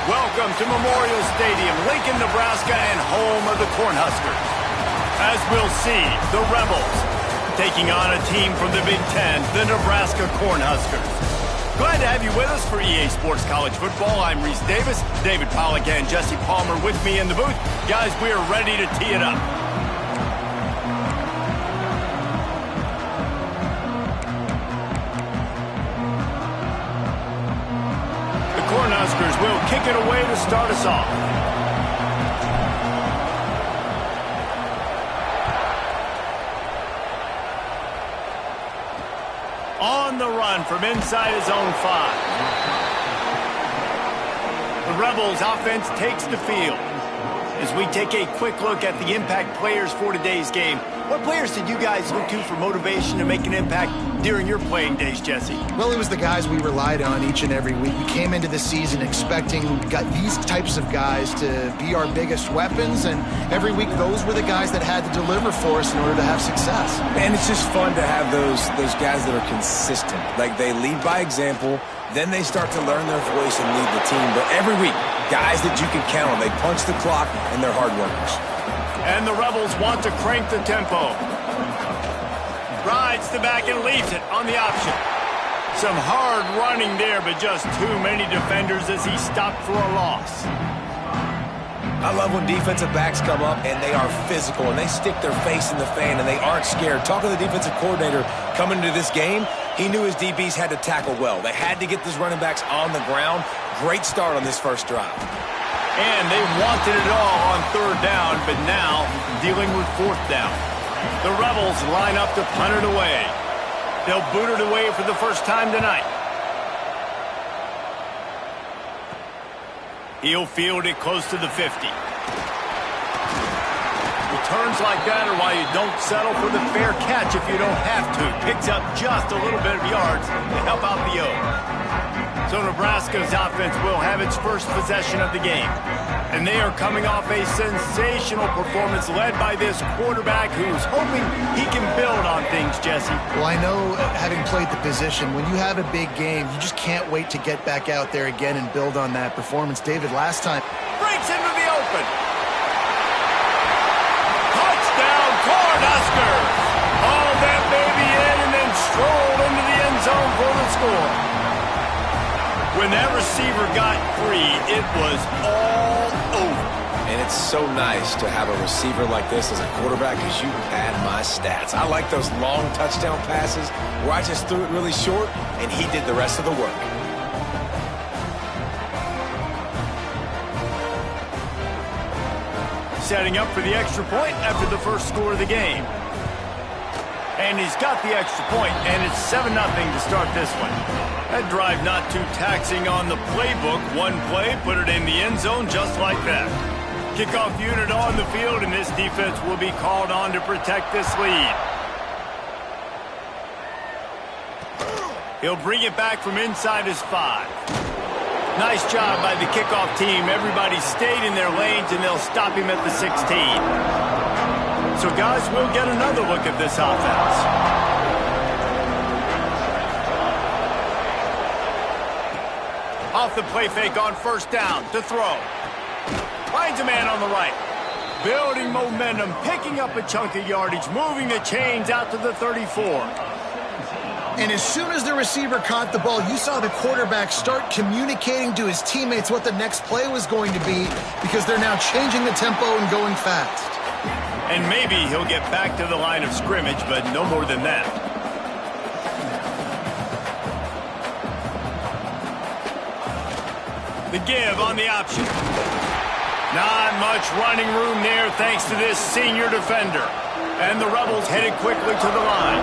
Welcome to Memorial Stadium, Lincoln, Nebraska, and home of the Cornhuskers. As we'll see, the Rebels taking on a team from the Big Ten, the Nebraska Cornhuskers. Glad to have you with us for EA Sports College Football. I'm Reese Davis, David Pollack, and Jesse Palmer with me in the booth. Guys, we are ready to tee it up. Cornhuskers will kick it away to start us off. On the run from inside his own 5. The Rebels offense takes the field. As we take a quick look at the impact players for today's game, what players did you guys look to for motivation to make an impact during your playing days, Jesse? Well, it was the guys we relied on each and every week. We came into the season expecting these types of guys to be our biggest weapons, and every week those were the guys that had to deliver for us in order to have success. And it's just fun to have those guys that are consistent. Like, they lead by example, then they start to learn their voice and lead the team. But every week, guys that you can count on. They punch the clock, and they're hard workers. And the Rebels want to crank the tempo. Rides the back and leaves it on the option. Some hard running there, but just too many defenders as he stopped for a loss. I love when defensive backs come up and they are physical and they stick their face in the fan and they aren't scared. Talking to the defensive coordinator coming into this game, he knew his DBs had to tackle well. They had to get these running backs on the ground. Great start on this first drive. And they wanted it all on third down, but now dealing with fourth down. The Rebels line up to punt it away. They'll boot it away for the first time tonight. He'll field it close to the 50. Returns like that are why you don't settle for the fair catch if you don't have to. Picks up just a little bit of yards to help out the O. So Nebraska's offense will have its first possession of the game. And they are coming off a sensational performance led by this quarterback who's hoping he can build on things, Jesse. Well, I know, having played the position, when you have a big game, you just can't wait to get back out there again and build on that performance. David, last time... breaks into the open. Touchdown, Cornhuskers! Hauled that baby in and then strolled into the end zone for the score. When that receiver got free, it was all over. And it's so nice to have a receiver like this as a quarterback because you pad my stats. I like those long touchdown passes where I just threw it really short and he did the rest of the work. Setting up for the extra point after the first score of the game. And he's got the extra point, and it's 7-0 to start this one. That drive not too taxing on the playbook. One play, put it in the end zone just like that. Kickoff unit on the field, and this defense will be called on to protect this lead. He'll bring it back from inside his 5. Nice job by the kickoff team. Everybody stayed in their lanes, and they'll stop him at the 16. So, guys, we'll get another look at this offense. Off the play fake on first down to throw. Finds a man on the right. Building momentum, picking up a chunk of yardage, moving the chains out to the 34. And as soon as the receiver caught the ball, you saw the quarterback start communicating to his teammates what the next play was going to be because they're now changing the tempo and going fast. And maybe he'll get back to the line of scrimmage, but no more than that. The give on the option. Not much running room there thanks to this senior defender. And the Rebels headed quickly to the line.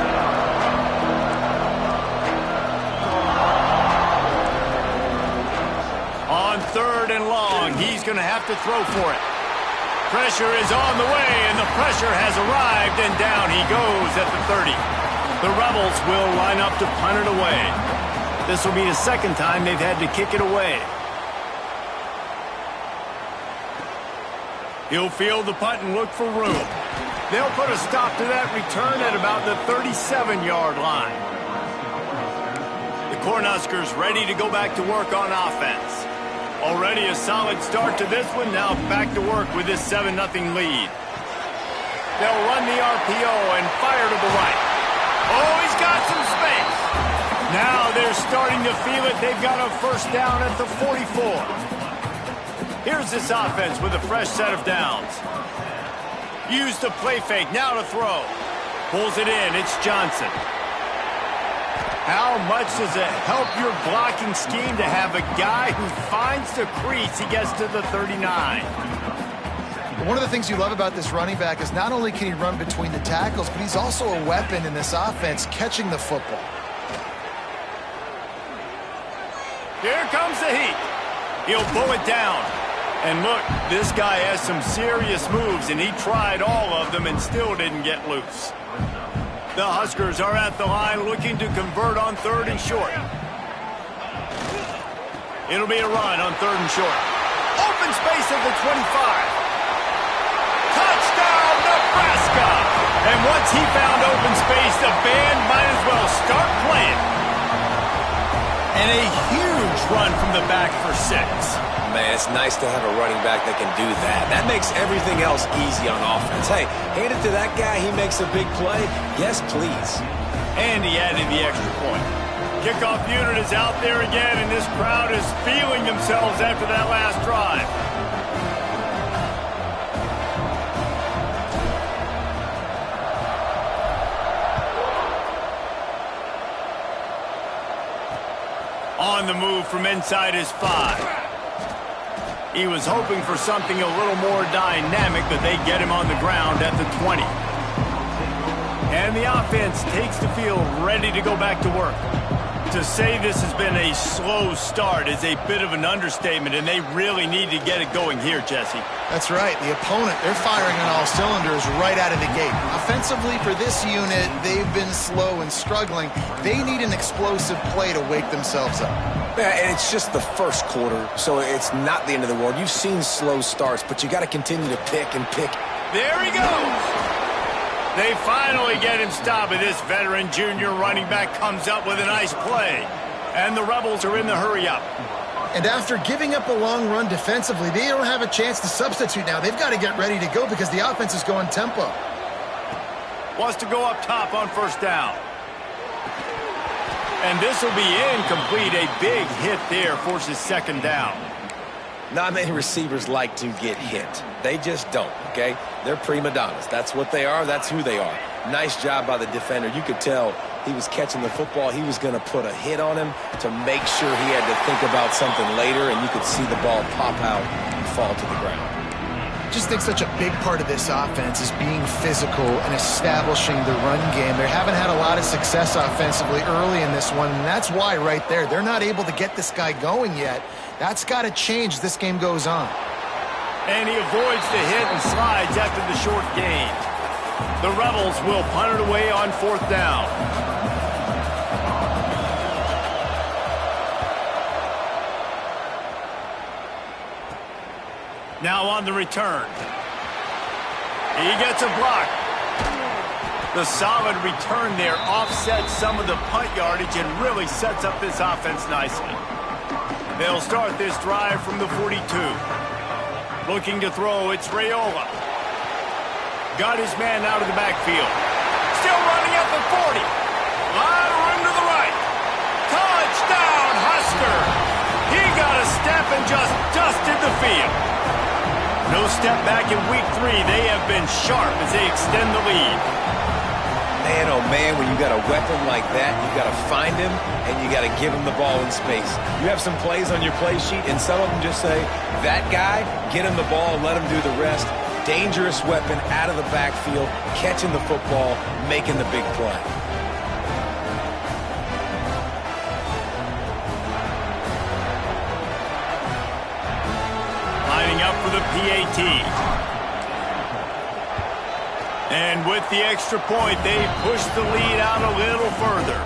3rd and long. He's going to have to throw for it. Pressure is on the way, and the pressure has arrived, and down he goes at the 30. The Rebels will line up to punt it away. This will be the 2nd time they've had to kick it away. He'll field the punt and look for room. They'll put a stop to that return at about the 37-yard line. The Cornhuskers ready to go back to work on offense. Already a solid start to this one. Now back to work with this 7-0 lead. They'll run the RPO and fire to the right. Oh, he's got some space. Now they're starting to feel it. They've got a 1st down at the 44. Here's this offense with a fresh set of downs. Use the play fake. Now to throw. Pulls it in. It's Johnson. How much does it help your blocking scheme to have a guy who finds the crease? He gets to the 39. One of the things you love about this running back is not only can he run between the tackles, but he's also a weapon in this offense catching the football. Here comes the heat. He'll pull it down. And look, this guy has some serious moves, and he tried all of them and still didn't get loose. The Huskers are at the line looking to convert on 3rd and short. It'll be a run on 3rd and short. Open space at the 25. Touchdown, Nebraska! And once he found open space, the band might as well start playing. And a huge run from the back for 6. Man, it's nice to have a running back that can do that. That makes everything else easy on offense. Hey, hand it to that guy. He makes a big play. Yes, please. And he added the extra point. Kickoff unit is out there again, and this crowd is feeling themselves after that last drive. On the move from inside his 5. He was hoping for something a little more dynamic, but they get him on the ground at the 20. And the offense takes the field ready to go back to work. To say this has been a slow start is a bit of an understatement, and they really need to get it going here, Jesse. That's right. The opponent, they're firing on all cylinders right out of the gate. Offensively, for this unit, they've been slow and struggling. They need an explosive play to wake themselves up. Yeah, and it's just the 1st quarter, so it's not the end of the world. You've seen slow starts, but you got to continue to pick and pick. There he goes. They finally get him stopped, and this veteran junior running back comes up with a nice play. And the Rebels are in the hurry-up. And after giving up a long run defensively, they don't have a chance to substitute now. They've got to get ready to go because the offense is going tempo. Wants to go up top on 1st down. And this will be incomplete. A big hit there forces 2nd down. Not many receivers like to get hit. They just don't, okay? They're prima donnas. That's what they are. That's who they are. Nice job by the defender. You could tell he was catching the football. He was going to put a hit on him to make sure he had to think about something later, and you could see the ball pop out and fall to the ground. I just think such a big part of this offense is being physical and establishing the run game. They haven't had a lot of success offensively early in this one, and that's why right there. They're not able to get this guy going yet. That's got to change as this game goes on. And he avoids the hit and slides after the short gain. The Rebels will punt it away on 4th down. Now on the return. He gets a block. The solid return there offsets some of the punt yardage and really sets up this offense nicely. They'll start this drive from the 42. Looking to throw, it's Raiola. Got his man out of the backfield. Still running at the 40. Lot of room to the right. Touchdown, Husker. He got a step and just dusted the field. No step back in week 3. They have been sharp as they extend the lead. Man, oh man, when you got a weapon like that, you got to find him and you got to give him the ball in space. You have some plays on your play sheet, and some of them just say, that guy, get him the ball, let him do the rest. Dangerous weapon out of the backfield, catching the football, making the big play. for the PAT. And with the extra point, they push the lead out a little further.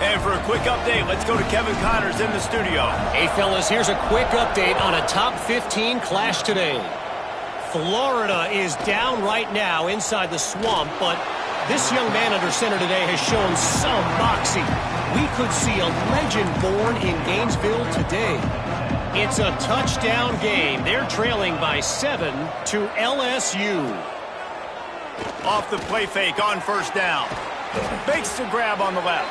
And for a quick update, let's go to Kevin Connors in the studio. Hey, fellas, here's a quick update on a top 15 clash today. Florida is down right now inside the swamp, but this young man under center today has shown some moxie. We could see a legend born in Gainesville today. It's a touchdown game. They're trailing by 7 to LSU. Off the play fake on first down. Fakes the grab on the left.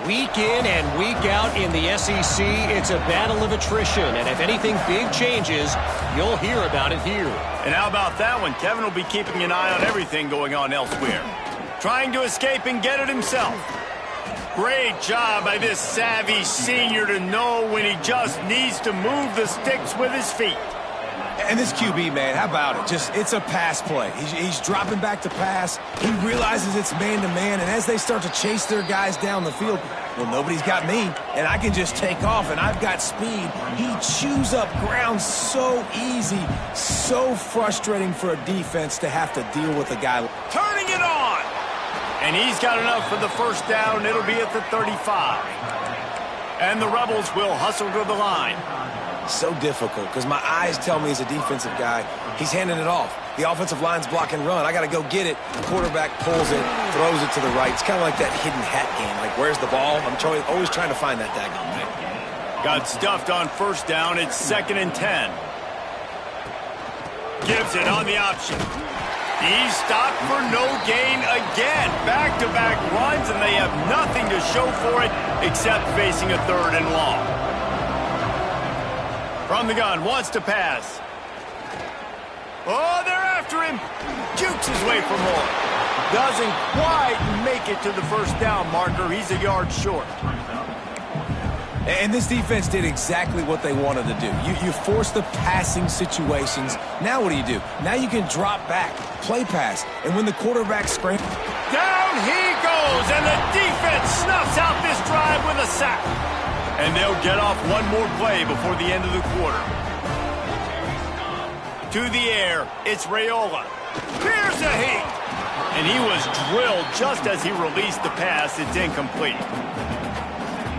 Week in and week out in the SEC, it's a battle of attrition. And if anything big changes, you'll hear about it here. And how about that one? Kevin will be keeping an eye on everything going on elsewhere. Trying to escape and get it himself. Great job by this savvy senior to know when he just needs to move the sticks with his feet. And this QB, man, how about it? It's a pass play. He's dropping back to pass. He realizes it's man-to-man, and as they start to chase their guys down the field, well, nobody's got me, and I can just take off, and I've got speed. He chews up ground so easy, so frustrating for a defense to have to deal with a guy. Turning it on! And he's got enough for the first down. It'll be at the 35. And the Rebels will hustle to the line. So difficult because my eyes tell me as a defensive guy, he's handing it off. The offensive line's block and run. I got to go get it. The quarterback pulls it, throws it to the right. It's kind of like that hidden hat game. Like, where's the ball? I'm always trying to find that daggone thing. Got stuffed on first down. It's 2nd and 10. Gives it on the option. He's stopped for no gain again. Back-to-back runs, and they have nothing to show for it except facing a 3rd and long. From the gun, wants to pass. Oh, they're after him. Jukes his way for more. Doesn't quite make it to the first down marker. He's a yard short. And this defense did exactly what they wanted to do. You force the passing situations. Now what do? Now you can drop back, play pass, and when the quarterback scrambles. Down he goes, and the defense snuffs out this drive with a sack. And they'll get off one more play before the end of the quarter. To the air, it's Raiola. Here's a heat. And he was drilled just as he released the pass. It's incomplete.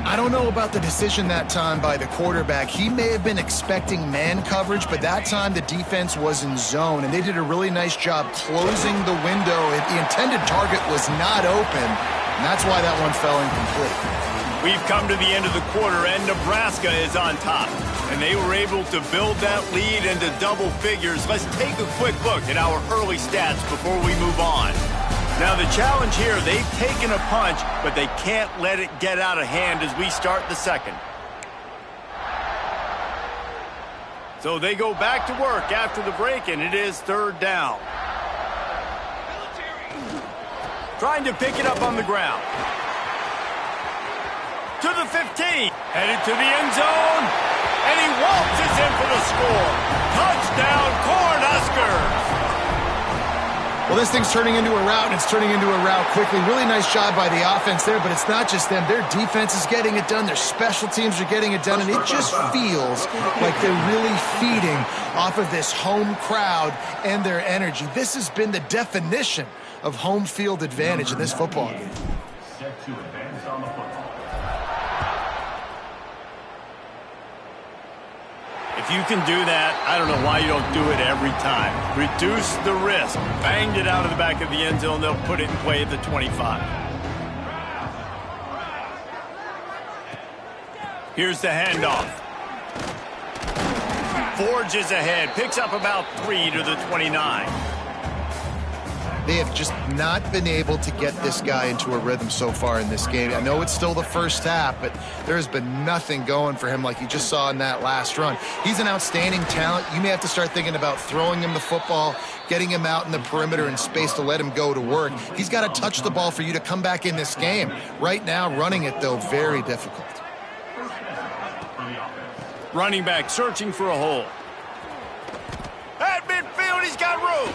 I don't know about the decision that time by the quarterback. He may have been expecting man coverage, but that time the defense was in zone, and they did a really nice job closing the window. The intended target was not open, and that's why that one fell incomplete. We've come to the end of the quarter, and Nebraska is on top. And they were able to build that lead into double figures. Let's take a quick look at our early stats before we move on. Now, the challenge here, they've taken a punch, but they can't let it get out of hand as we start the second. So they go back to work after the break, and it is 3rd down. Trying to pick it up on the ground. To the 15, headed to the end zone, and he waltzes in for the score. Touchdown, Cornhuskers! Well, this thing's turning into a route, and it's turning into a route quickly. Really nice job by the offense there, but it's not just them. Their defense is getting it done. Their special teams are getting it done, and it just feels like they're really feeding off of this home crowd and their energy. This has been the definition of home field advantage in this football game. If you can do that, I don't know why you don't do it every time. Reduce the risk. Banged it out of the back of the end zone. They'll put it in play at the 25. Here's the handoff. Forges ahead. Picks up about 3 to the 29. They have just not been able to get this guy into a rhythm so far in this game. I know it's still the first half, but there's been nothing going for him like you just saw in that last run. He's an outstanding talent. You may have to start thinking about throwing him the football, getting him out in the perimeter in space to let him go to work. He's got to touch the ball for you to come back in this game. Right now, running it, though, very difficult. Running back searching for a hole. At midfield, he's got room.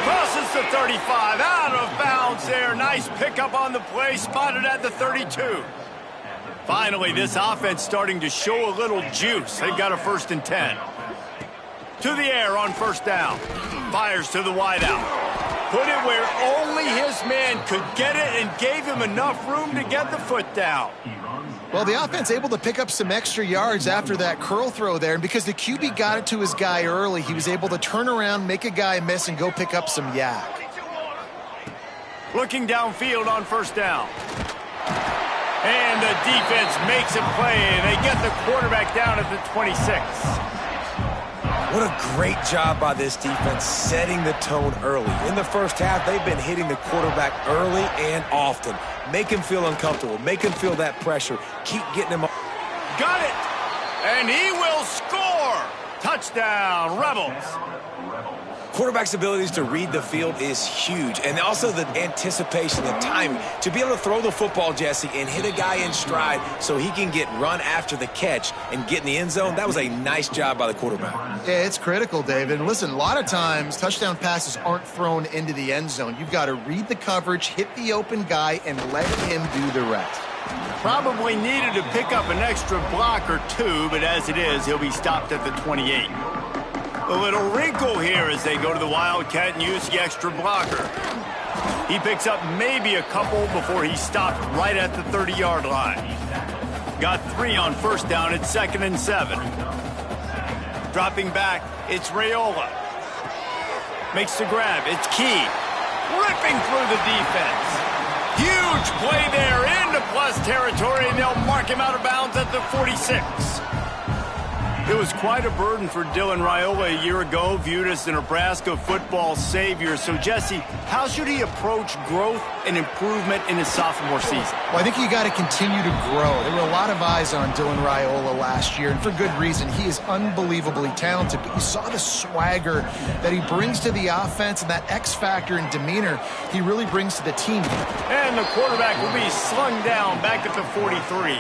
Crosses the 35, out of bounds there. Nice pickup on the play, spotted at the 32. Finally, this offense starting to show a little juice. They've got a 1st and 10. To the air on first down. Fires to the wideout. Put it where only his man could get it and gave him enough room to get the foot down. Well, the offense able to pick up some extra yards after that curl throw there, and because the QB got it to his guy early, he was able to turn around, make a guy miss, and go pick up some yak. Looking downfield on first down. And the defense makes a play. They get the quarterback down at the 26. What a great job by this defense setting the tone early. In the first half, they've been hitting the quarterback early and often. Make him feel uncomfortable. Make him feel that pressure. Keep getting him up. Got it! And he will score! Touchdown, Rebels! Quarterback's abilities to read the field is huge. And also the anticipation, the timing. To be able to throw the football, Jesse, and hit a guy in stride so he can get run after the catch and get in the end zone, that was a nice job by the quarterback. Yeah, it's critical, David. And listen, a lot of times touchdown passes aren't thrown into the end zone. You've got to read the coverage, hit the open guy, and let him do the rest. Probably needed to pick up an extra block or two, but as it is, he'll be stopped at the 28. A little wrinkle here as they go to the Wildcat and use the extra blocker. He picks up maybe a couple before he's stopped right at the 30-yard line. Got 3 on first down at 2nd and 7. Dropping back, it's Raiola. Makes the grab, it's Key. Ripping through the defense. Huge play there into plus territory, and they'll mark him out of bounds at the 46. It was quite a burden for Dylan Raiola a year ago, viewed as the Nebraska football savior. So, Jesse, how should he approach growth and improvement in his sophomore season? Well, I think you got to continue to grow. There were a lot of eyes on Dylan Raiola last year, and for good reason. He is unbelievably talented, but you saw the swagger that he brings to the offense and that X factor and demeanor he really brings to the team. And the quarterback will be slung down back at the 43.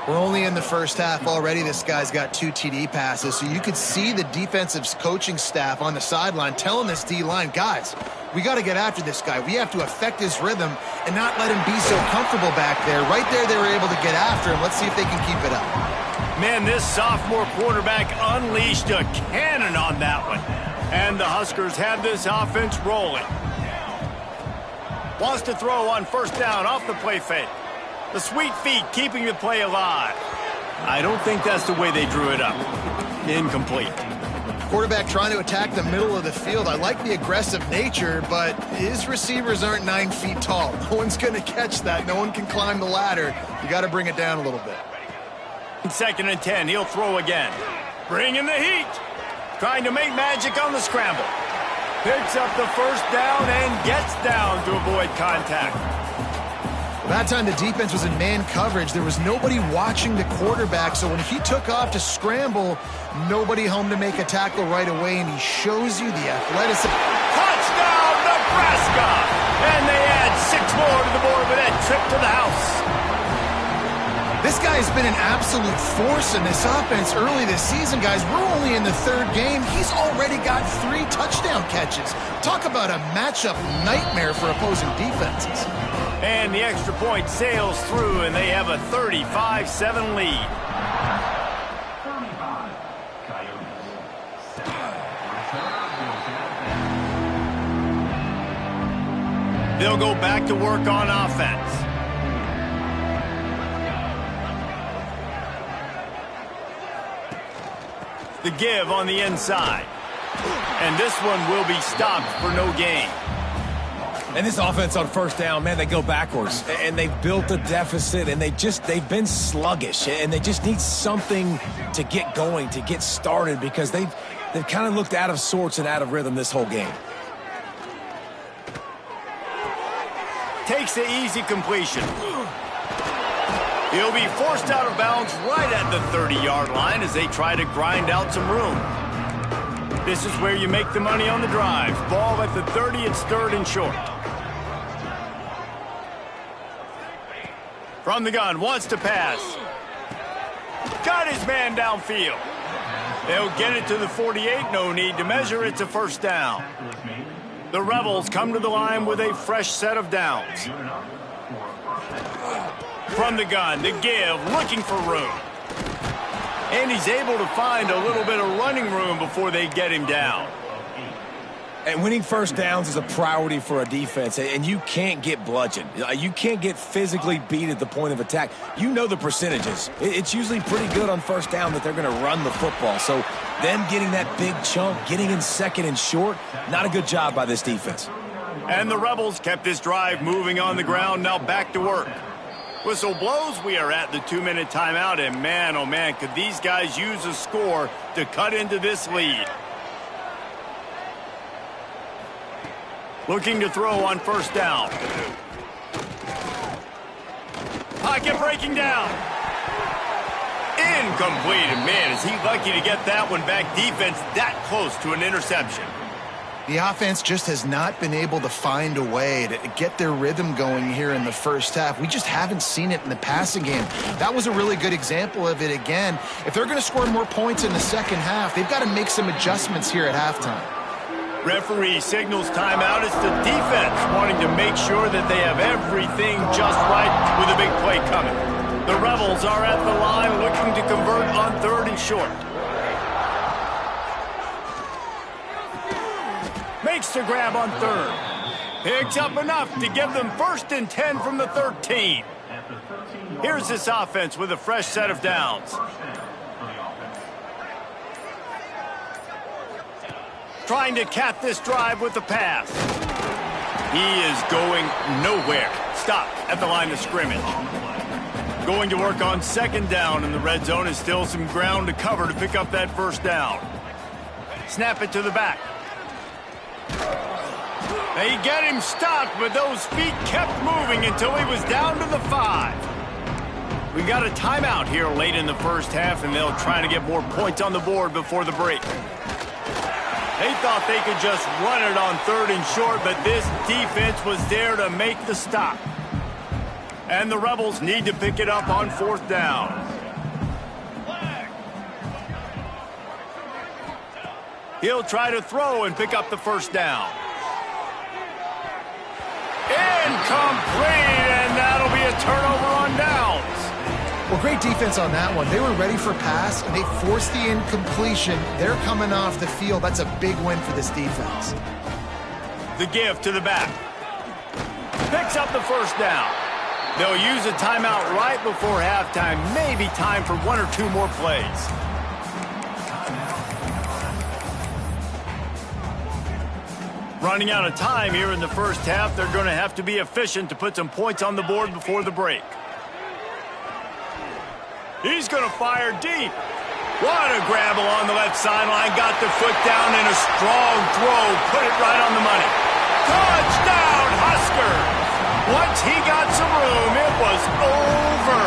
We're only in the first half already. This guy's got 2 TD passes, so you could see the defensive coaching staff on the sideline telling this D-line, guys, we got to get after this guy. We have to affect his rhythm and not let him be so comfortable back there. Right there, they were able to get after him. Let's see if they can keep it up. Man, this sophomore quarterback unleashed a cannon on that one. And the Huskers have this offense rolling. Wants to throw on first down off the play fake. The sweet feet keeping the play alive. I don't think that's the way they drew it up. Incomplete. Quarterback trying to attack the middle of the field. I like the aggressive nature, but his receivers aren't 9 feet tall. No one's going to catch that. No one can climb the ladder. You got to bring it down a little bit. 2nd and 10, he'll throw again. Bringing the heat. Trying to make magic on the scramble. Picks up the first down and gets down to avoid contact. That time the defense was in man coverage. There was nobody watching the quarterback, so when he took off to scramble, nobody home to make a tackle right away, and he shows you the athleticism. Touchdown, Nebraska! And they add 6 more to the board with that trip to the house. This guy has been an absolute force in this offense early this season, guys. We're only in the 3rd game. He's already got 3 touchdown catches. Talk about a matchup nightmare for opposing defenses. And the extra point sails through, and they have a 35-7 lead. They'll go back to work on offense. The give on the inside. And this one will be stopped for no gain. And this offense on first down, man, they go backwards. And they've built a deficit, and they've been sluggish. And they just need something to get going, to get started, because they've kind of looked out of sorts and out of rhythm this whole game. Takes the easy completion. He'll be forced out of bounds right at the 30-yard line as they try to grind out some room. This is where you make the money on the drive. Ball at the 30, it's 3rd and short. From the gun, wants to pass. Got his man downfield. They'll get it to the 48, no need to measure, it's a first down. The Rebels come to the line with a fresh set of downs. From the gun, the give, looking for room. And he's able to find a little bit of running room before they get him down. And winning first downs is a priority for a defense, and you can't get bludgeoned. You can't get physically beat at the point of attack. You know the percentages. It's usually pretty good on first down that they're going to run the football. So them getting that big chunk, getting in second and short, not a good job by this defense. And the Rebels kept this drive moving on the ground, now back to work. Whistle blows, we are at the 2-minute timeout, and man, oh man, could these guys use a score to cut into this lead. Looking to throw on first down. Pocket breaking down. Incomplete. And man, is he lucky to get that one back. Defense that close to an interception. The offense just has not been able to find a way to get their rhythm going here in the first half. We just haven't seen it in the passing game. That was a really good example of it again. If they're going to score more points in the second half, they've got to make some adjustments here at halftime. Referee signals timeout. It's the defense wanting to make sure that they have everything just right with a big play coming. The Rebels are at the line looking to convert on 3rd and short. Makes the grab on 3rd. Picks up enough to give them 1st and 10 from the 13. Here's this offense with a fresh set of downs. Trying to cap this drive with the pass. He is going nowhere. Stop at the line of scrimmage. Going to work on 2nd down, and the red zone is still some ground to cover to pick up that 1st down. Snap it to the back. They get him stopped, but those feet kept moving until he was down to the 5. We got a timeout here late in the first half, and they'll try to get more points on the board before the break. They thought they could just run it on 3rd and short, but this defense was there to make the stop. And the Rebels need to pick it up on 4th down. He'll try to throw and pick up the 1st down. Incomplete, and that'll be a turnover on downs. Well, great defense on that one. They were ready for pass, and they forced the incompletion. They're coming off the field. That's a big win for this defense. The give to the back. Picks up the 1st down. They'll use a timeout right before halftime. Maybe time for 1 or 2 more plays. Running out of time here in the first half. They're going to have to be efficient to put some points on the board before the break. He's going to fire deep. What a grab along the left sideline. Got the foot down in a strong throw. Put it right on the money. Touchdown, Huskers! Once he got some room, it was over.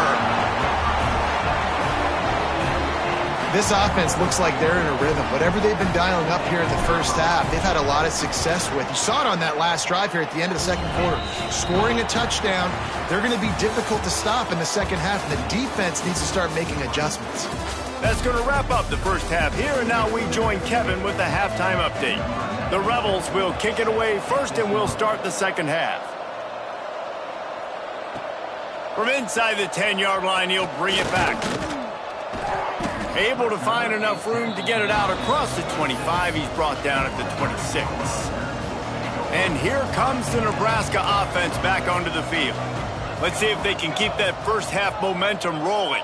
This offense looks like they're in a rhythm. Whatever they've been dialing up here in the first half, they've had a lot of success with. You saw it on that last drive here at the end of the 2nd quarter. Scoring a touchdown, they're going to be difficult to stop in the second half, and the defense needs to start making adjustments. That's going to wrap up the first half here, and now we join Kevin with the halftime update. The Rebels will kick it away first, and we'll start the second half. From inside the 10-yard line, he'll bring it back. Able to find enough room to get it out across the 25. He's brought down at the 26. And here comes the Nebraska offense back onto the field. Let's see if they can keep that first half momentum rolling.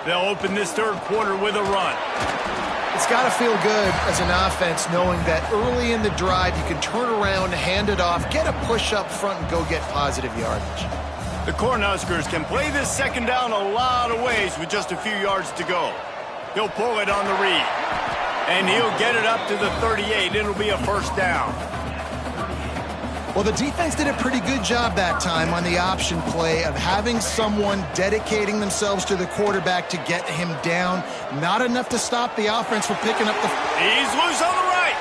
They'll open this 3rd quarter with a run. It's got to feel good as an offense knowing that early in the drive you can turn around, hand it off, get a push up front, and go get positive yardage. The Cornhuskers can play this 2nd down a lot of ways with just a few yards to go. He'll pull it on the read. And he'll get it up to the 38. It'll be a 1st down. Well, the defense did a pretty good job that time on the option play of having someone dedicating themselves to the quarterback to get him down. Not enough to stop the offense from picking up the... He's loose on the right.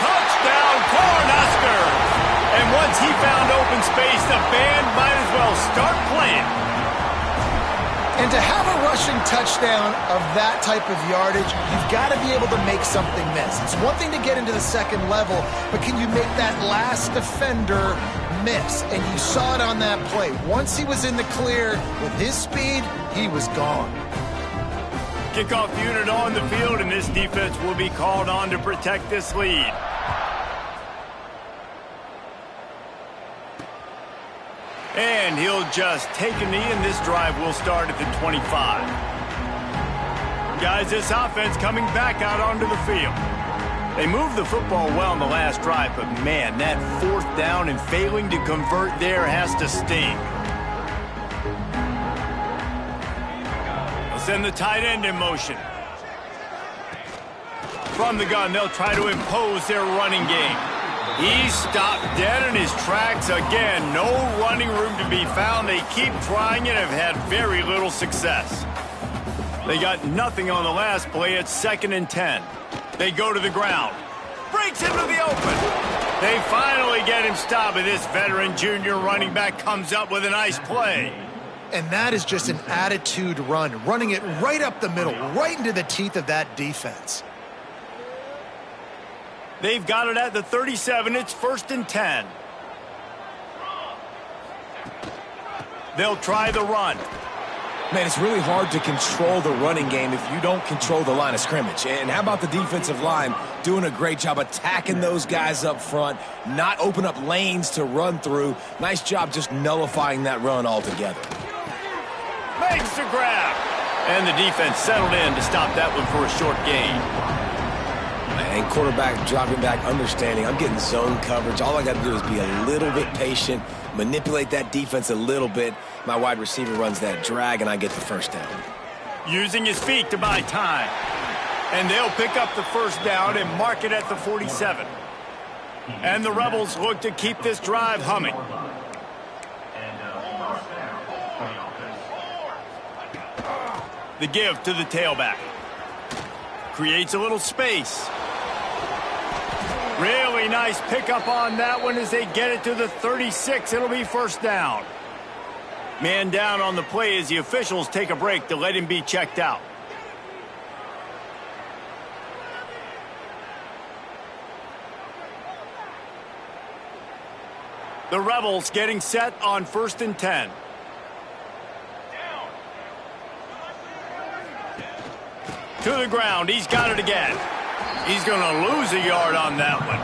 Touchdown, Cornhuskers! And once he found open space, the band might as well start playing. And to have a rushing touchdown of that type of yardage, you've got to be able to make something miss. It's one thing to get into the 2nd level, but can you make that last defender miss, and you saw it on that play. Once he was in the clear with his speed, he was gone. Kickoff unit on the field, and this defense will be called on to protect this lead. And he'll just take a knee, and this drive will start at the 25. Guys, this offense coming back out onto the field. They moved the football well in the last drive, but man, that fourth down and failing to convert there has to sting. They'll send the tight end in motion. From the gun, they'll try to impose their running game. He's stopped dead in his tracks again. No running room to be found. They keep trying and have had very little success. They got nothing on the last play. It's 2nd and 10. They go to the ground. Breaks into the open. They finally get him stopped, and this veteran junior running back comes up with a nice play. And that is just an attitude run, running it right up the middle, right into the teeth of that defense. They've got it at the 37. It's 1st and 10. They'll try the run. Man, it's really hard to control the running game if you don't control the line of scrimmage. And how about the defensive line doing a great job attacking those guys up front, not open up lanes to run through. Nice job just nullifying that run altogether. Makes the grab. And the defense settled in to stop that one for a short gain. And quarterback dropping back, understanding I'm getting zone coverage. All I got to do is be a little bit patient, manipulate that defense a little bit. My wide receiver runs that drag, and I get the first down. Using his feet to buy time. And they'll pick up the first down and mark it at the 47. And the Rebels look to keep this drive humming. The give to the tailback. Creates a little space. Really nice pickup on that one as they get it to the 36. It'll be first down. Man down on the play as the officials take a break to let him be checked out. The Rebels getting set on 1st and 10. To the ground. He's got it again. He's going to lose a yard on that one.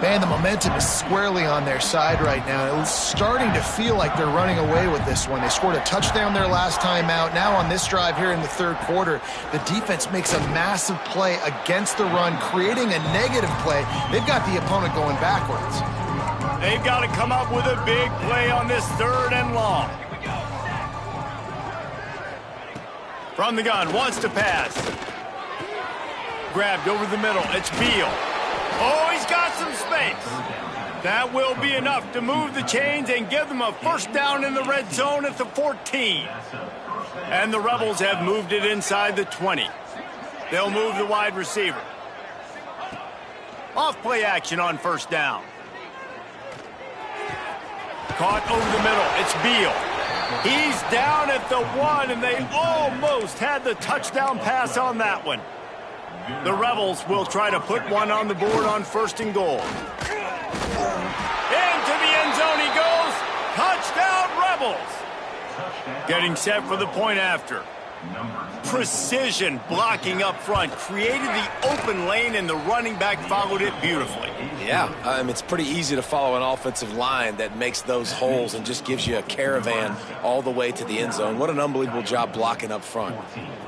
Man, the momentum is squarely on their side right now. It's starting to feel like they're running away with this one. They scored a touchdown their last time out. Now on this drive here in the 3rd quarter, the defense makes a massive play against the run, creating a negative play. They've got the opponent going backwards. They've got to come up with a big play on this 3rd and long. From the gun, wants to pass. Grabbed over the middle. It's Beal. Oh, he's got some space. That will be enough to move the chains and give them a first down in the red zone at the 14. And the Rebels have moved it inside the 20. They'll move the wide receiver. Off play action on first down. Caught over the middle. It's Beal. He's down at the 1, and they almost had the touchdown pass on that one. The Rebels will try to put one on the board on 1st and goal. Into the end zone he goes. Touchdown, Rebels. Getting set for the point after. Precision blocking up front. Created the open lane, and the running back followed it beautifully. Yeah, it's pretty easy to follow an offensive line that makes those holes and just gives you a caravan all the way to the end zone. What an unbelievable job blocking up front.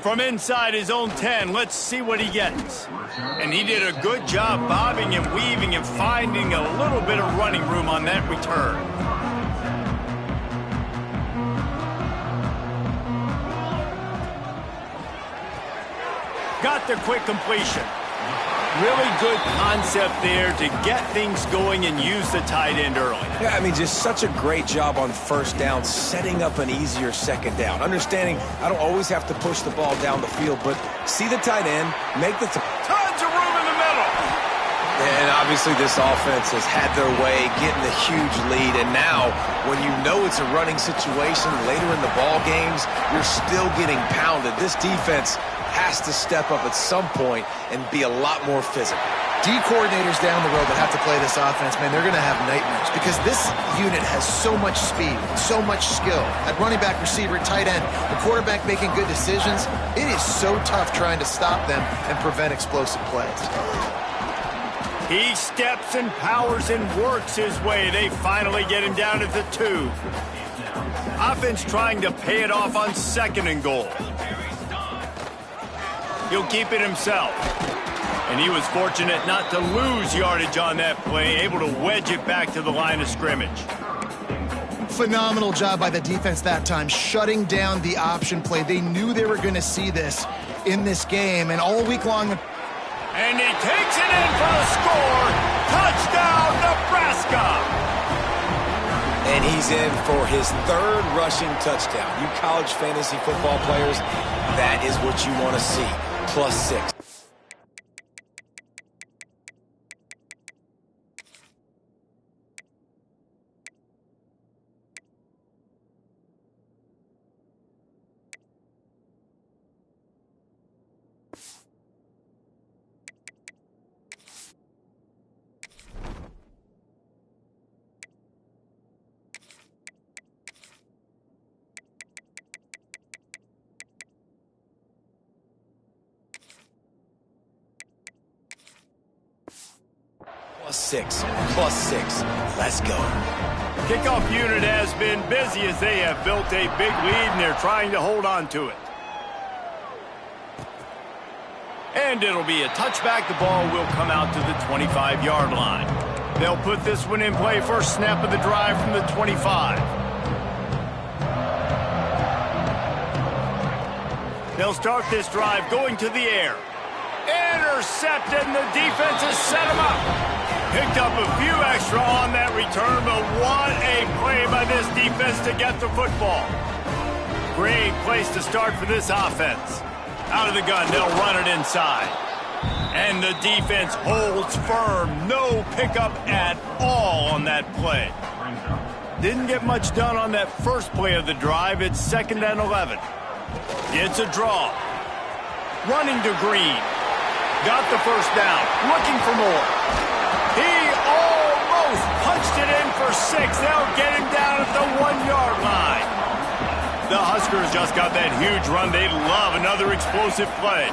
From inside his own 10, let's see what he gets. And he did a good job bobbing and weaving and finding a little bit of running room on that return. Got the quick completion. Really good concept there to get things going and use the tight end early. Yeah, just such a great job on first down, setting up an easier second down. Understanding I don't always have to push the ball down the field, but see the tight end, make the... Tons of room in the middle. And obviously this offense has had their way, getting the huge lead. And now, when you know it's a running situation later in the ball games, you're still getting pounded. This defense has to step up at some point and be a lot more physical. D coordinators down the road that have to play this offense, man, they're going to have nightmares because this unit has so much speed, so much skill. At running back, receiver, tight end, the quarterback making good decisions. It is so tough trying to stop them and prevent explosive plays. He steps and powers and works his way. They finally get him down at the 2. Offense trying to pay it off on 2nd and goal. He'll keep it himself. And he was fortunate not to lose yardage on that play, able to wedge it back to the line of scrimmage. Phenomenal job by the defense that time, shutting down the option play. They knew they were going to see this in this game, and all week long. And he takes it in for the score. Touchdown, Nebraska! And he's in for his 3rd rushing touchdown. You college fantasy football players, that is what you want to see. +6. +6. +6. Let's go. Kickoff unit has been busy as they have built a big lead, and they're trying to hold on to it. And it'll be a touchback. The ball will come out to the 25-yard line. They'll put this one in play. First snap of the drive from the 25. They'll start this drive going to the air. Intercepted, and the defense has set him up. Picked up a few extra on that return, but what a play by this defense to get the football. Great place to start for this offense. Out of the gun, they'll run it inside. And the defense holds firm. No pickup at all on that play. Didn't get much done on that first play of the drive. It's 2nd and 11. It's a draw. Running to Green. Got the first down. Looking for more. He almost punched it in for 6. They'll get him down at the 1-yard line. The Huskers just got that huge run. They love another explosive play.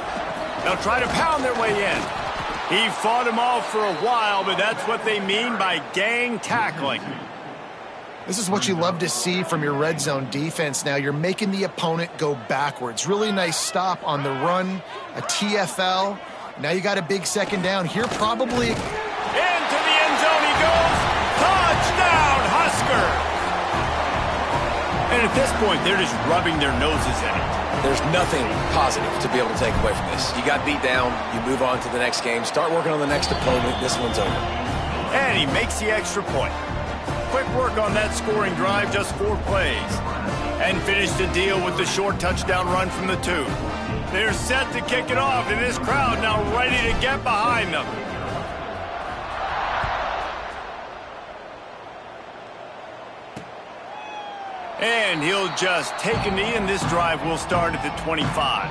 They'll try to pound their way in. He fought him off for a while, but that's what they mean by gang tackling. This is what you love to see from your red zone defense now. You're making the opponent go backwards. Really nice stop on the run, a TFL. Now you got a big 2nd down here, probably. Into the end zone he goes. Touchdown, Husker! And at this point, they're just rubbing their noses in it. There's nothing positive to be able to take away from this. You got beat down, you move on to the next game, start working on the next opponent. This one's over. And he makes the extra point. Quick work on that scoring drive, just 4 plays. And finished the deal with the short touchdown run from the 2. They're set to kick it off, and this crowd now ready to get behind them. And he'll just take a knee, and this drive will start at the 25.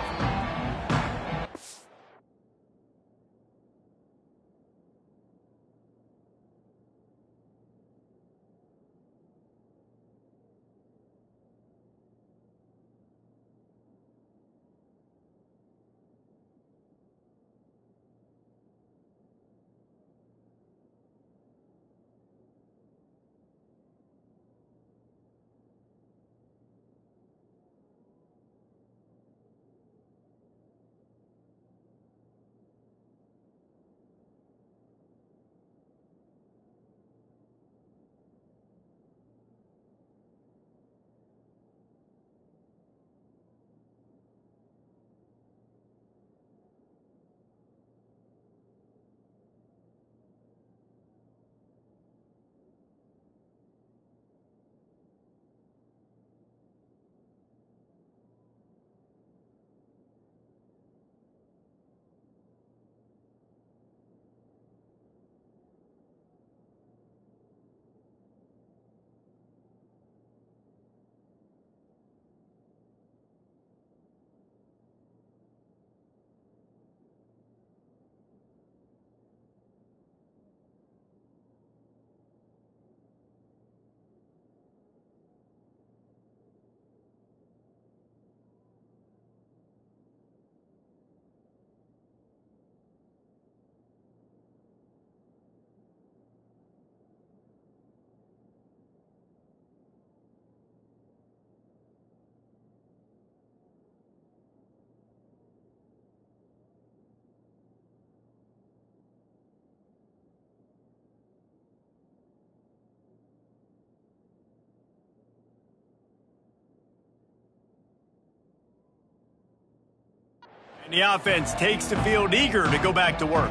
And the offense takes the field eager to go back to work.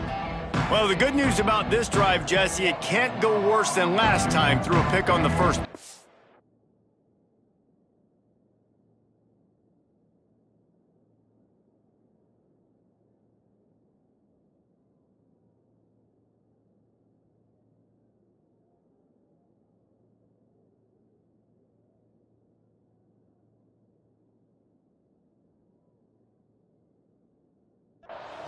Well, the good news about this drive, Jesse, it can't go worse than last time through a pick on the first.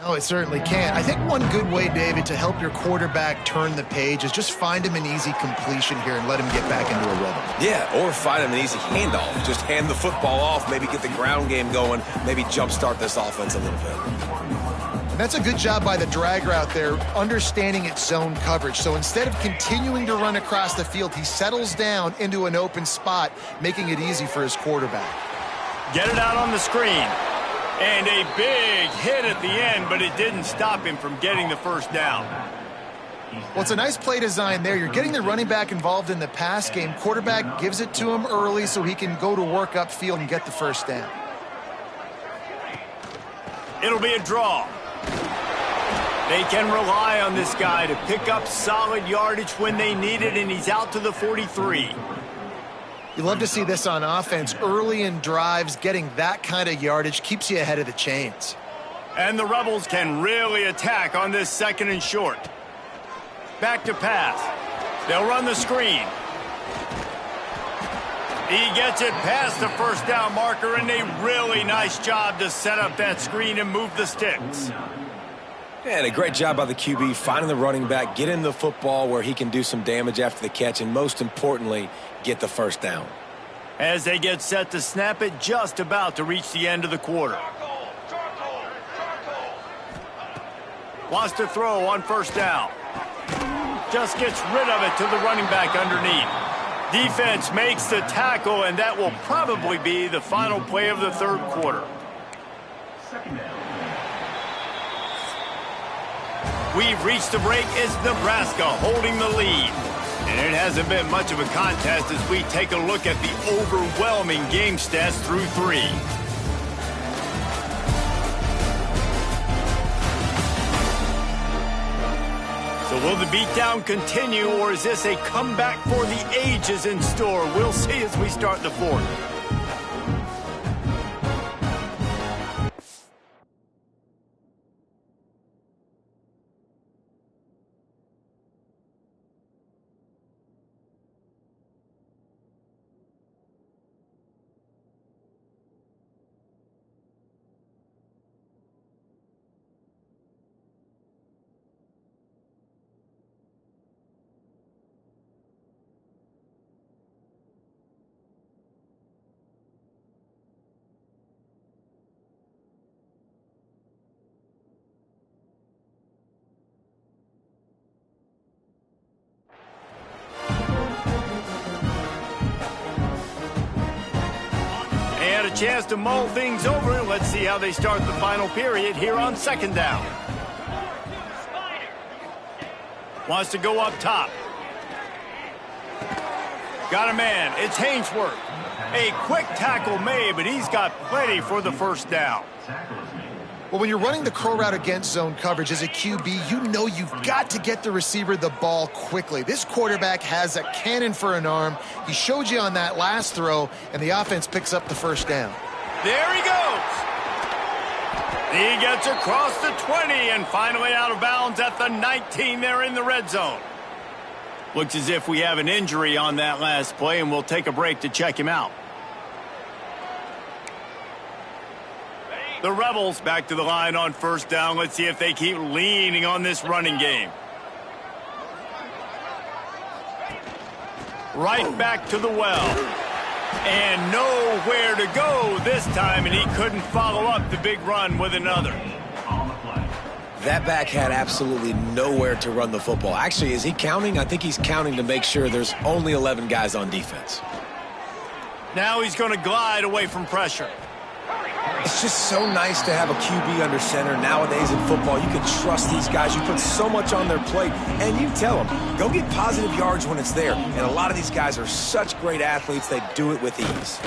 No, it certainly can't. I think one good way, David, to help your quarterback turn the page is just find him an easy completion here and let him get back into a rhythm. Yeah, or find him an easy handoff. Just hand the football off, maybe get the ground game going, maybe jumpstart this offense a little bit. And that's a good job by the drag route there, understanding its zone coverage. So instead of continuing to run across the field, he settles down into an open spot, making it easy for his quarterback. Get it out on the screen. And a big hit at the end, but it didn't stop him from getting the first down. Well, it's a nice play design there. You're getting the running back involved in the pass game. Quarterback gives it to him early so he can go to work upfield and get the first down. It'll be a draw. They can rely on this guy to pick up solid yardage when they need it, and he's out to the 43. You love to see this on offense. Early in drives, getting that kind of yardage keeps you ahead of the chains. And the Rebels can really attack on this second and short. Back to pass. They'll run the screen. He gets it past the first down marker, and a really nice job to set up that screen and move the sticks. And a great job by the QB finding the running back, getting the football where he can do some damage after the catch, and most importantly, get the first down. As they get set to snap it, just about to reach the end of the quarter. Wants to throw on first down. Just gets rid of it to the running back underneath. Defense makes the tackle, and that will probably be the final play of the third quarter. We've reached the break. It's Nebraska holding the lead. And it hasn't been much of a contest as we take a look at the overwhelming game stats through 3. So will the beatdown continue, or is this a comeback for the ages in store? We'll see as we start the fourth. A chance to mull things over. Let's see how they start the final period here on second down. Wants to go up top. Got a man. It's Hainsworth. A quick tackle made, but he's got plenty for the first down. Well, when you're running the curl route against zone coverage as a QB, you know you've got to get the receiver the ball quickly. This quarterback has a cannon for an arm. He showed you on that last throw, and the offense picks up the first down. There he goes. He gets across the 20 and finally out of bounds at the 19 there in the red zone. Looks as if we have an injury on that last play, and we'll take a break to check him out. The Rebels back to the line on first down. Let's see if they keep leaning on this running game. Right back to the well. And nowhere to go this time, and he couldn't follow up the big run with another. That back had absolutely nowhere to run the football. Actually, is he counting? I think he's counting to make sure there's only 11 guys on defense. Now he's going to glide away from pressure. It's just so nice to have a QB under center. Nowadays in football, you can trust these guys. You put so much on their plate, and you tell them, go get positive yards when it's there. And a lot of these guys are such great athletes, they do it with ease.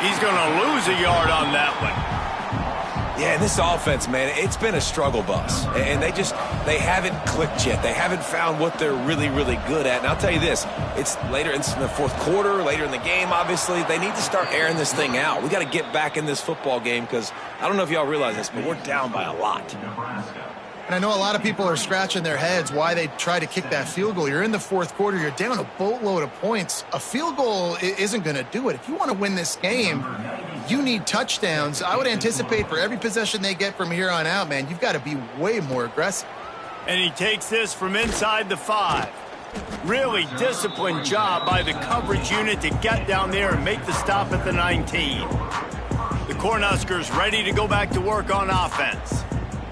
He's going to lose a yard on that one. Yeah, and this offense, man, it's been a struggle bus. And they haven't clicked yet. They haven't found what they're really, really good at. And I'll tell you this, it's later in the fourth quarter, later in the game, obviously. They need to start airing this thing out. We got to get back in this football game because I don't know if y'all realize this, but we're down by a lot. And I know a lot of people are scratching their heads why they try to kick that field goal. You're in the fourth quarter. You're down a boatload of points. A field goal isn't going to do it. If you want to win this game, you need touchdowns. I would anticipate for every possession they get from here on out, man, you've got to be way more aggressive. And he takes this from inside the 5. Really disciplined job by the coverage unit to get down there and make the stop at the 19. The Cornhuskers ready to go back to work on offense.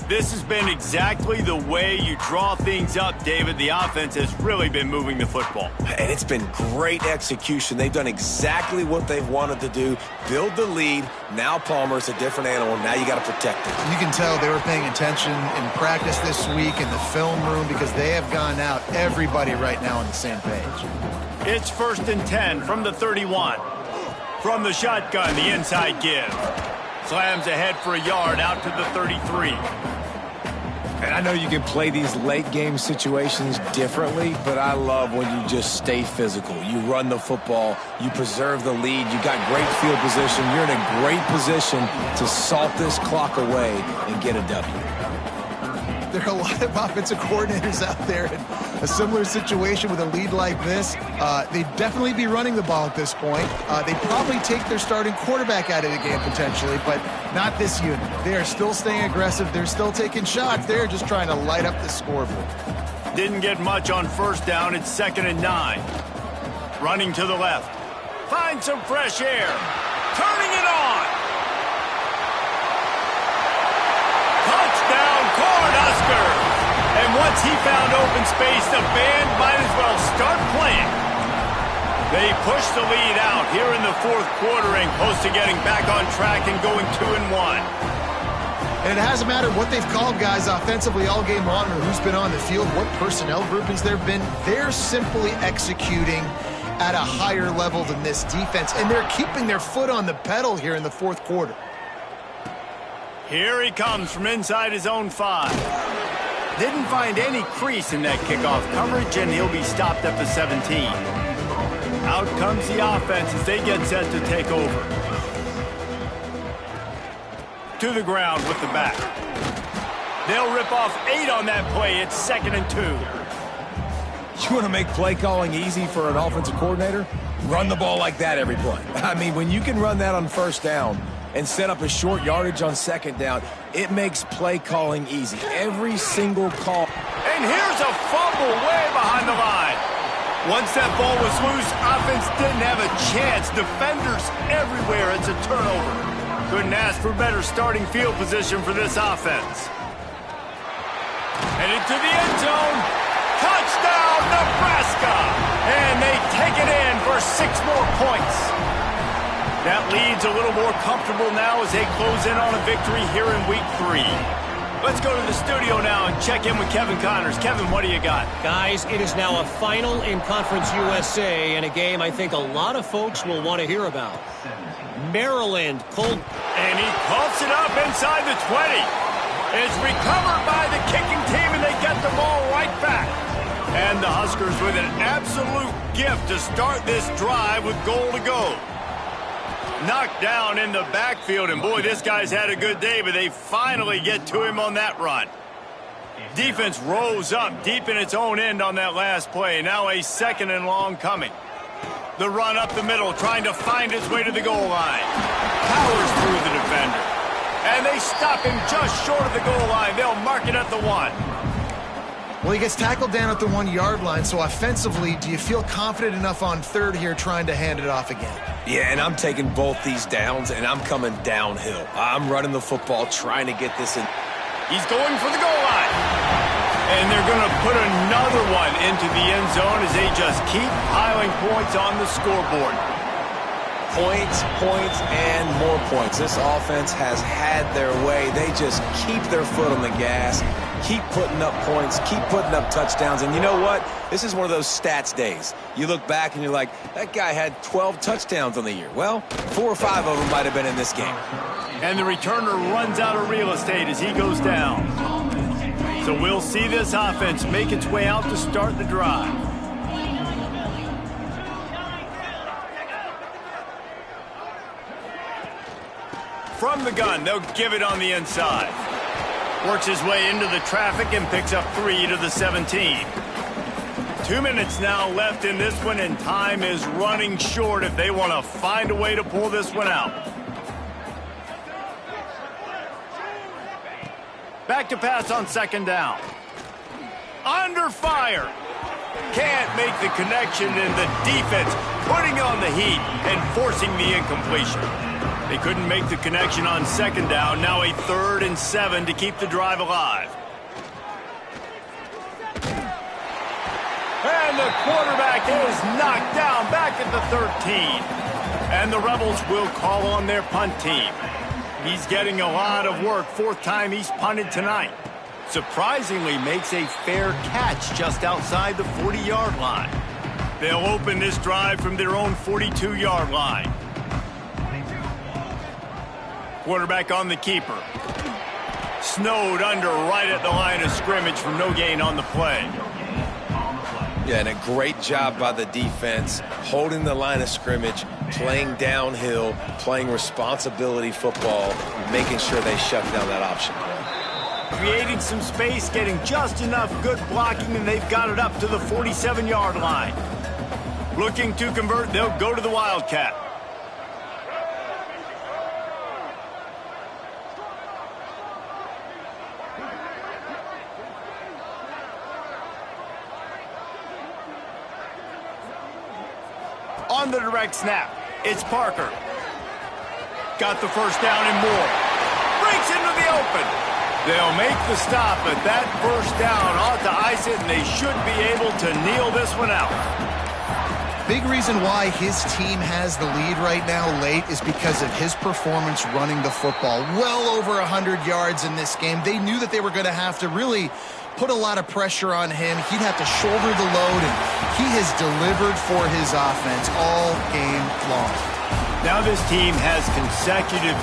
This has been exactly the way you draw things up, David. The offense has really been moving the football. And it's been great execution. They've done exactly what they've wanted to do. Build the lead. Now Palmer's a different animal. Now you got to protect it. You can tell they were paying attention in practice this week in the film room because they have gone out, everybody right now on the same page. It's 1st and 10 from the 31. From the shotgun, the inside give. Slams ahead for a yard out to the 33. And I know you can play these late game situations differently, but I love when you just stay physical. You run the football, you preserve the lead, you got great field position. You're in a great position to salt this clock away and get a W. There are a lot of offensive coordinators out there in a similar situation with a lead like this. They'd definitely be running the ball at this point. They'd probably take their starting quarterback out of the game potentially, but not this unit. They are still staying aggressive. They're still taking shots. They're just trying to light up the scoreboard. Didn't get much on first down. It's 2nd and 9. Running to the left. Find some fresh air. Turning it on. Touchdown, Cornhuskers! And once he found open space, the band might as well start playing. They push the lead out here in the fourth quarter and close to getting back on track and going 2-1. And it hasn't mattered what they've called guys offensively all game long or who's been on the field, what personnel groupings there have been. They're simply executing at a higher level than this defense, and they're keeping their foot on the pedal here in the fourth quarter. Here he comes from inside his own 5. Didn't find any crease in that kickoff coverage, and he'll be stopped at the 17. Out comes the offense as they get set to take over. To the ground with the back. They'll rip off 8 on that play. It's 2nd and 2. You want to make play calling easy for an offensive coordinator? Run the ball like that every play. I mean, when you can run that on first down and set up a short yardage on second down, it makes play calling easy. Every single call. And here's a fumble way behind the line. Once that ball was loose, offense didn't have a chance. Defenders everywhere. It's a turnover. Couldn't ask for better starting field position for this offense. And into the end zone. Touchdown, Nebraska! And they take it in for 6 more points. That lead's a little more comfortable now as they close in on a victory here in week 3. Let's go to the studio now and check in with Kevin Connors. Kevin, what do you got? Guys, it is now a final in Conference USA and a game I think a lot of folks will want to hear about. Maryland, and he coughs it up inside the 20. It's recovered by the kicking team, and they get the ball right back. And the Huskers with an absolute gift to start this drive with goal to go. Knocked down in the backfield, and boy, this guy's had a good day, but they finally get to him on that run. Defense rose up deep in its own end on that last play. Now a 2nd and long coming. The run up the middle, trying to find his way to the goal line. Powers through the defender. And they stop him just short of the goal line. They'll mark it at the 1. Well, he gets tackled down at the 1-yard line, so offensively, do you feel confident enough on third here trying to hand it off again? Yeah, and I'm taking both these downs, and I'm coming downhill. I'm running the football, trying to get this in. He's going for the goal line. And they're going to put another one into the end zone as they just keep piling points on the scoreboard. Points, points, and more points. This offense has had their way. They just keep their foot on the gas, keep putting up points, keep putting up touchdowns. And you know what? This is one of those stats days. You look back and you're like, that guy had 12 touchdowns on the year. Well, 4 or 5 of them might have been in this game. And the returner runs out of real estate as he goes down. So we'll see this offense make its way out to start the drive. From the gun, they'll give it on the inside. Works his way into the traffic and picks up 3 to the 17. 2 minutes now left in this one, and time is running short if they want to find a way to pull this one out. Back to pass on second down. Under fire. Can't make the connection, and the defense putting on the heat and forcing the incompletion. They couldn't make the connection on second down. Now a 3rd and 7 to keep the drive alive. And the quarterback is knocked down back at the 13. And the Rebels will call on their punt team. He's getting a lot of work. 4th time he's punted tonight. Surprisingly makes a fair catch just outside the 40-yard line. They'll open this drive from their own 42-yard line. Quarterback on the keeper. Snowed under right at the line of scrimmage for no gain on the play. Yeah, and a great job by the defense, holding the line of scrimmage, playing downhill, playing responsibility football, making sure they shut down that option. Creating some space, getting just enough good blocking, and they've got it up to the 47-yard line. Looking to convert, they'll go to the Wildcat. On the direct snap, it's Parker. Got the first down and more. Breaks into the open. They'll make the stop, but that first down ought to ice it, and they should be able to kneel this one out. Big reason why his team has the lead right now late is because of his performance running the football. Well over 100 yards in this game. They knew that they were going to have to really put a lot of pressure on him. He'd have to shoulder the load, and he has delivered for his offense all game long. Now this team has consecutive